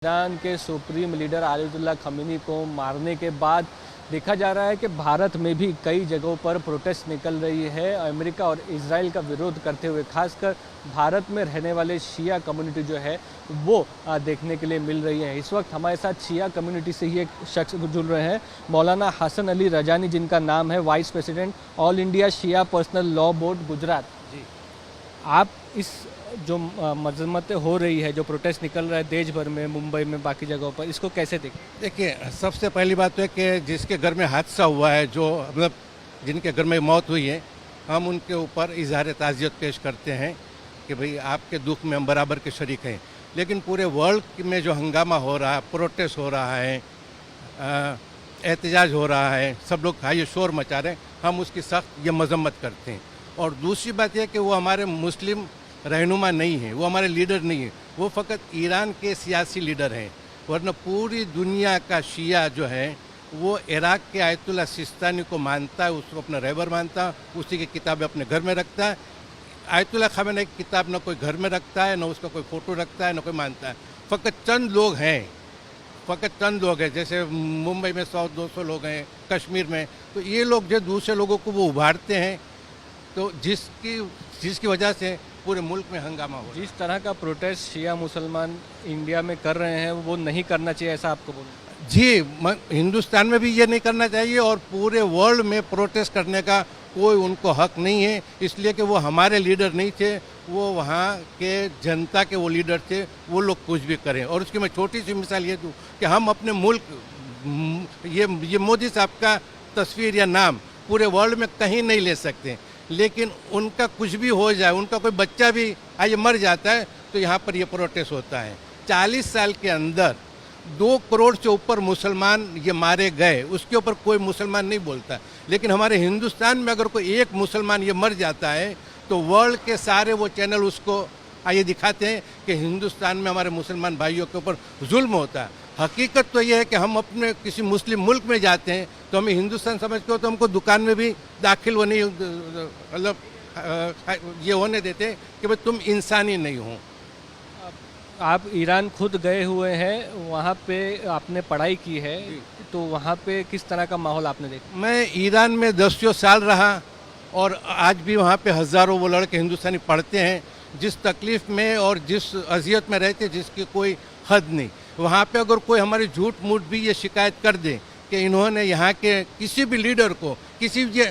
Iran के supreme leader Ayatollah Khomeini को मारने के बाद देखा जा रहा है कि भारत में भी कई जगहों पर प्रोटेस्ट निकल रही है अमेरिका और इजराइल का विरोध करते हुए। खासकर भारत में रहने वाले शिया कम्युनिटी जो है वो देखने के लिए मिल रही है। इस वक्त हमारे साथ शिया कम्युनिटी से ही एक शख्स जुड़ रहे हैं, मौलाना हसन अली रजानी, जिनका नाम है वाइस प्रेसिडेंट ऑल इंडिया शिया पर्सनल लॉ बोर्ड गुजरात। जी, आप इस जो मजम्मतें हो रही है, जो प्रोटेस्ट निकल रहा है देश भर में, मुंबई में, बाकी जगहों पर, इसको कैसे देखें? देखिए, सबसे पहली बात तो है कि जिसके घर में हादसा हुआ है, जो मतलब जिनके घर में मौत हुई है, हम उनके ऊपर इजहार ताज़ियत पेश करते हैं कि भाई आपके दुख में हम बराबर के शरीक हैं। लेकिन पूरे वर्ल्ड में जो हंगामा हो रहा है, प्रोटेस्ट हो रहा है, एहतजाज हो रहा है, सब लोग हाई शोर मचा रहे हैं, हम उसकी सख्त ये मजम्मत करते हैं। और दूसरी बात यह कि वो हमारे मुस्लिम रहनुमा नहीं है, वो हमारे लीडर नहीं है, वो फ़कत ईरान के सियासी लीडर हैं। वरना पूरी दुनिया का शिया जो है वो इराक़ के आयतुल्लाह सिस्तानी को मानता है, उसको अपना रहबर मानता है, उसी की किताबें अपने घर में रखता है। आयतुल्लाह खमेनी की किताब न कोई घर में रखता है, न उसका कोई फ़ोटो रखता है, न कोई मानता है। फ़कत चंद लोग हैं, फ़कत चंद लोग हैं, जैसे मुंबई में 100-200 लोग हैं, कश्मीर में, तो ये लोग जो दूसरे लोगों को वो उभारते हैं, तो जिसकी वजह से पूरे मुल्क में हंगामा हो। जिस तरह का प्रोटेस्ट शिया मुसलमान इंडिया में कर रहे हैं वो नहीं करना चाहिए, ऐसा आपको बोलूँ? जी, हिंदुस्तान में भी ये नहीं करना चाहिए और पूरे वर्ल्ड में प्रोटेस्ट करने का कोई उनको हक नहीं है, इसलिए कि वो हमारे लीडर नहीं थे, वो वहाँ के जनता के वो लीडर थे। वो लोग कुछ भी करें। और उसकी मैं छोटी सी मिसाल ये दूँ कि हम अपने मुल्क ये मोदी साहब का तस्वीर या नाम पूरे वर्ल्ड में कहीं नहीं ले सकते, लेकिन उनका कुछ भी हो जाए, उनका कोई बच्चा भी आज मर जाता है तो यहाँ पर ये प्रोटेस्ट होता है। 40 साल के अंदर 2 करोड़ से ऊपर मुसलमान ये मारे गए, उसके ऊपर कोई मुसलमान नहीं बोलता। लेकिन हमारे हिंदुस्तान में अगर कोई एक मुसलमान ये मर जाता है तो वर्ल्ड के सारे वो चैनल उसको ये दिखाते हैं कि हिंदुस्तान में हमारे मुसलमान भाइयों के ऊपर जुल्म होता है। हकीकत तो ये है कि हम अपने किसी मुस्लिम मुल्क में जाते हैं तो हमें हिंदुस्तान समझते हो तो हमको दुकान में भी दाखिल वो नहीं, मतलब ये होने देते कि भाई तुम इंसानी नहीं हो। आप ईरान खुद गए हुए हैं, वहाँ पे आपने पढ़ाई की है, तो वहाँ पे किस तरह का माहौल आपने देखा? मैं ईरान में 10 साल रहा और आज भी वहाँ पे हज़ारों वो लड़के हिंदुस्तानी पढ़ते हैं। जिस तकलीफ़ में और जिस अजियत में रहते जिसकी कोई हद नहीं। वहाँ पे अगर कोई हमारी झूठ मूठ भी ये शिकायत कर दे कि इन्होंने यहाँ के किसी भी लीडर को, किसी भी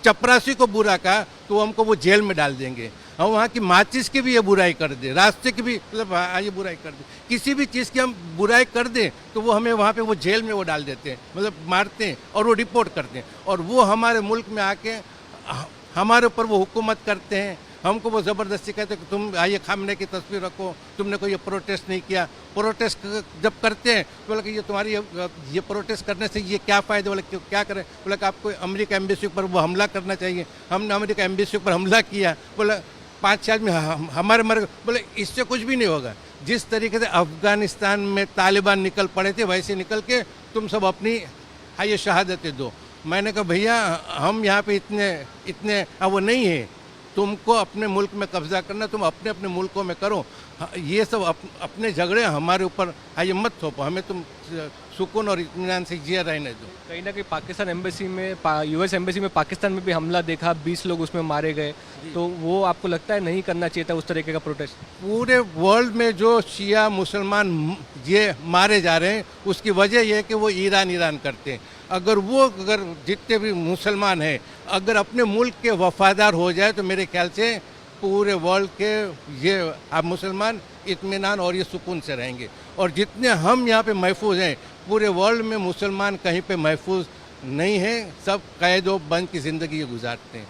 चपरासी को बुरा कहा, तो हमको वो जेल में डाल देंगे। हम वहाँ की माचिस की भी ये बुराई कर दे, रास्ते की भी, मतलब ये बुराई कर दे, किसी भी चीज़ की हम बुराई कर दें तो वो हमें वहाँ पे वो जेल में वो डाल देते हैं, मतलब मारते हैं और वो रिपोर्ट करते हैं। और वो हमारे मुल्क में आके हमारे ऊपर वो हुकूमत करते हैं। हमको वो ज़बरदस्ती कहते हैं कि तुम आइए खामने की तस्वीर रखो, तुमने कोई ये प्रोटेस्ट नहीं किया। प्रोटेस्ट जब करते हैं तो बोला कि ये तुम्हारी ये प्रोटेस्ट करने से ये क्या फ़ायदा, बोला कि क्या करें, बोला कि आपको अमेरिका एम्बेसी पर वो हमला करना चाहिए। हमने अमेरिका एम्बेसी पर हमला किया, बोला 5 आदमी हमारे मर गए, बोले इससे कुछ भी नहीं होगा। जिस तरीके से अफ़गानिस्तान में तालिबान निकल पड़े थे वैसे निकल के तुम सब अपनी ये शहादतें दो। मैंने कहा भैया हम यहाँ पे इतने वो नहीं है, तुमको अपने मुल्क में कब्जा करना, तुम अपने अपने मुल्कों में करो। ये सब अपने झगड़े हमारे ऊपर ये मत थोपो, हमें तुम सुकून और इत्मीनान से जिया रहने दो। कहीं ना कहीं पाकिस्तान एम्बेसी में, यूएस एम्बेसी में पाकिस्तान में भी हमला देखा, 20 लोग उसमें मारे गए, तो वो आपको लगता है नहीं करना चाहिए था उस तरीके का प्रोटेस्ट? पूरे वर्ल्ड में जो शिया मुसलमान ये मारे जा रहे हैं उसकी वजह यह है कि वो ईरान करते हैं। अगर जितने भी मुसलमान हैं अगर अपने मुल्क के वफादार हो जाए तो मेरे ख्याल से पूरे वर्ल्ड के ये आप मुसलमान इत्मीनान और ये सुकून से रहेंगे। और जितने हम यहाँ पे महफूज हैं, पूरे वर्ल्ड में मुसलमान कहीं पे महफूज नहीं हैं, सब कैद व बंद की ज़िंदगी गुजारते हैं।